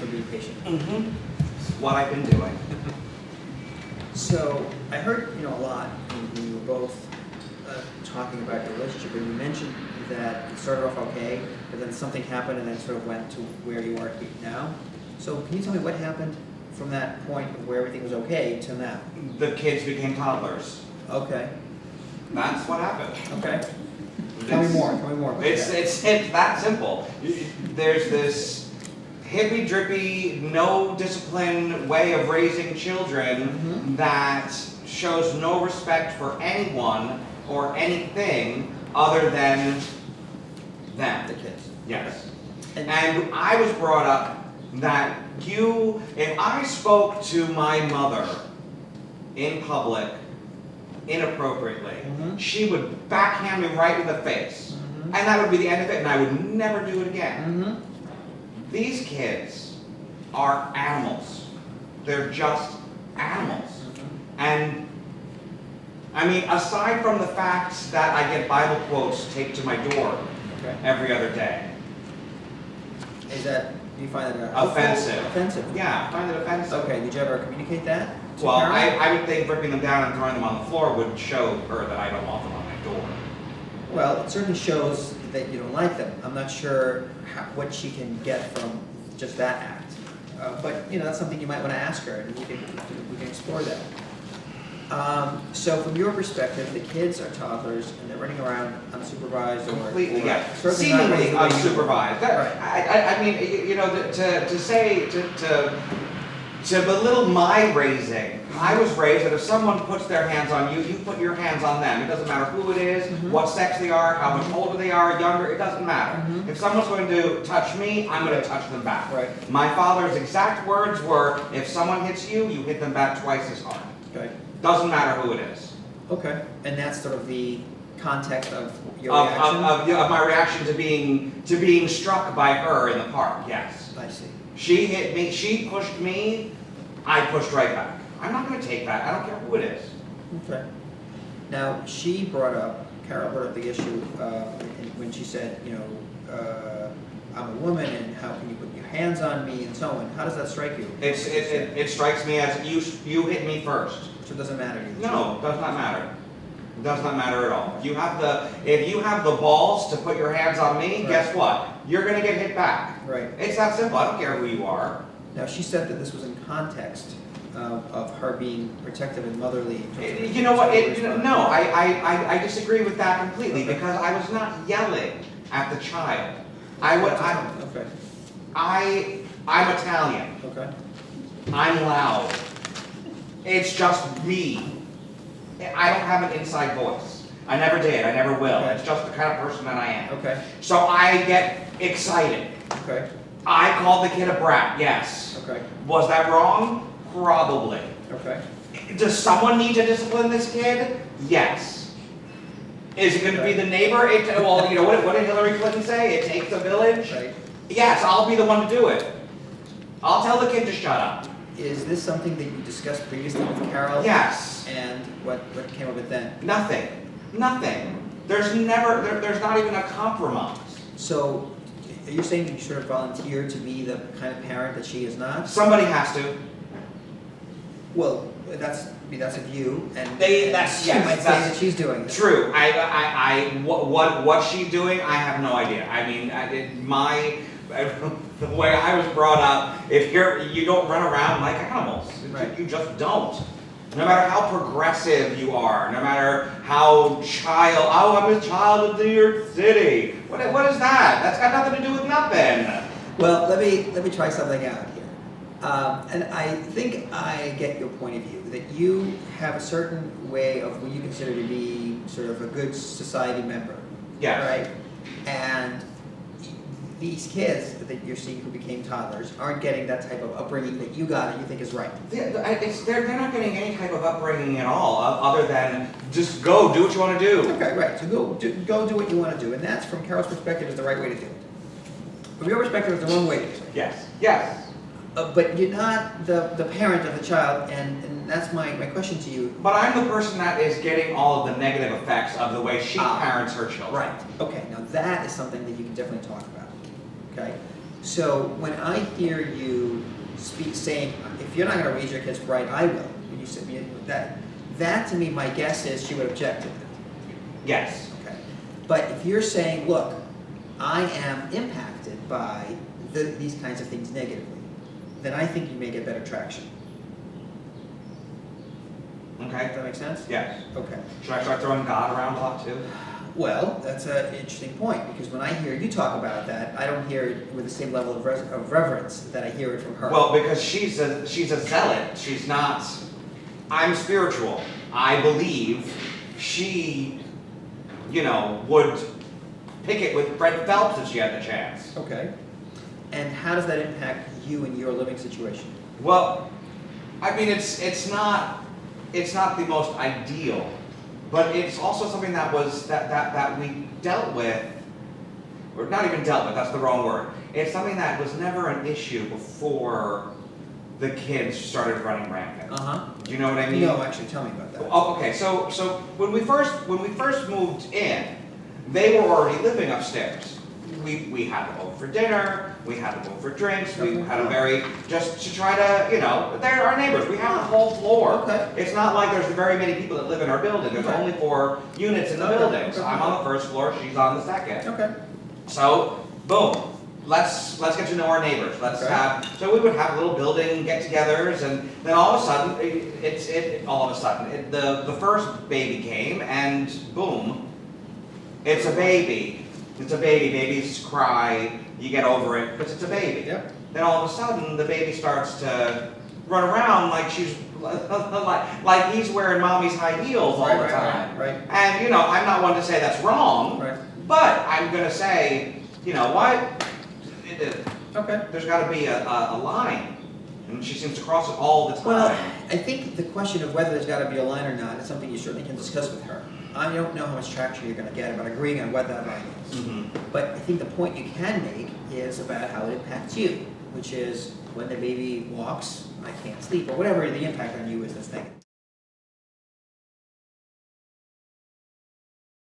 being patient. Mm-hmm. It's what I've been doing. So I heard, a lot when you were both talking about your relationship, and you mentioned that it started off okay, but then something happened and then sort of went to where you are now. So can you tell me what happened from that point where everything was okay to now? The kids became toddlers. Okay. That's what happened. Okay. Tell me more. It's that simple. There's this hippy drippy, no discipline way of raising children that shows no respect for anyone or anything other than them. The kids. Yes. And I was brought up that if I spoke to my mother in public inappropriately, she would backhand me right in the face. And that would be the end of it, and I would never do it again. These kids are animals. They're just animals. And I mean, aside from the fact that I get Bible quotes taped to my door every other day. Do you find that offensive? Offensive? Yeah, I find it offensive. Okay, did you ever communicate that to Well, Carol? I would think ripping them down and throwing them on the floor would show her that I don't want them on my door. Well, it certainly shows that you don't like them. I'm not sure what she can get from just that act. But, that's something you might want to ask her, and we can explore that. So from your perspective, the kids are toddlers, and they're running around unsupervised Completely, yeah. certainly not Seemingly raised the way you unsupervised. I mean, to belittle my raising, I was raised that if someone puts their hands on you, you put your hands on them. It doesn't matter who it is, what sex they are, how much older they are, younger, it doesn't matter. If someone's going to touch me, I'm going to touch them back. Right. My father's exact words were, if someone hits you, you hit them back twice as hard. Okay. Doesn't matter who it is. Okay. And that's sort of the context of your Of reaction? my reaction to being struck by her in the park, yes. I see. She hit me, she pushed me, I pushed right back. I'm not going to take that, I don't care who it is. Okay. Now, Carol brought up the issue when she said, I'm a woman, and how can you put your hands on me, and so on. How does that strike you? It strikes me as you hit me first. So it doesn't matter to you? No, it does not matter. It does not matter at all. If you have the balls to put your hands on me, guess what? You're going to get hit back. Right. It's that simple. I don't care who you are. Now, she said that this was in context of her being protective and motherly. You know what? No, I disagree with that completely because I was not yelling at the child. Okay. I'm Italian. Okay. I'm loud. It's just me. I don't have an inside voice. I never did. I never will. Okay. It's just the kind of person that I am. Okay. So I get excited. Okay. I called the kid a brat. Yes. Okay. Was that wrong? Probably. Okay. Does someone need to discipline this kid? Yes. Is it going to be the neighbor? What did Hillary Clinton say? It takes a village? Right. Yes, I'll be the one to do it. I'll tell the kid to shut up. Is this something that you discussed previously with Carol? Yes. And what came of it then? Nothing. There's not even a compromise. So, are you saying you sort of volunteered to be the kind of parent that she is not? Somebody has to. Well, that's a view, and That's she might say that she's doing it. True. What she's doing, I have no idea. I mean, the way I was brought up, if you don't run around like animals. Right. You just don't. No matter how progressive you are, no matter how I'm a child of New York City. What is that? That's got nothing to do with nothing. Well, let me try something out here. And I think I get your point of view, that you have a certain way of what you consider to be sort of a good society member. Yes. Right? And these kids that you're seeing who became toddlers aren't getting that type of upbringing that you got and you think is right. They're not getting any type of upbringing at all, other than just go do what you want to do. Okay, right. So go do what you want to do, and that's, from Carol's perspective, is the right way to do it. From your perspective, it's the wrong way to do it. Yes. But you're not the parent of the child, and that's my question to you. But I'm the person that is getting all of the negative effects of the way she parents her children. Right. Okay, now that is something that you can definitely talk about. Okay? So when I hear you saying, if you're not gonna raise your kids right, I will, when you said that to me, my guess is she would object to that. Yes. Okay. But if you're saying, look, I am impacted by these kinds of things negatively, then I think you may get better traction. Does Okay. that make sense? Yes. Okay. Should I start throwing God around a lot too? Well, that's an interesting point, because when I hear you talk about that, I don't hear it with the same level of reverence that I hear it from her. Well, because she's a zealot. She's not. I'm spiritual. I believe she, would pick it with Fred Phelps if she had the chance. Okay. And how does that impact you and your living situation? Well, I mean, it's not the most ideal, but it's also something that was that we dealt with, or not even dealt with. That's the wrong word. It's something that was never an issue before the kids started running rampant. Do you know what I mean? No, actually, tell me about that. Oh, okay. So when we first moved in, they were already living upstairs. We had them over for dinner, we had them over for drinks, we had a just to try to, they're our neighbors. We have the whole floor. Okay. It's not like there's very many people that live in our building. There's only 4 units in the building. So I'm on the first floor, she's on the second. Okay. So, boom. Let's get to know our neighbors. So we would have little building get-togethers, and then all of a sudden, the first baby came, and boom, it's a baby. It's a baby. Babies cry. You get over it because it's a baby. Yep. Then all of a sudden, the baby starts to run around like she's like he's wearing mommy's high heels all the time. Right. And I'm not one to say that's wrong. Right. But I'm gonna say, what? Okay. There's got to be a line, and she seems to cross it all the time. Well, I think the question of whether there's got to be a line or not is something you certainly can discuss with her. I don't know how much traction you're going to get about agreeing on what that line is. But I think the point you can make is about how it impacts you, which is when the baby walks, I can't sleep, or whatever the impact on you is that's negative.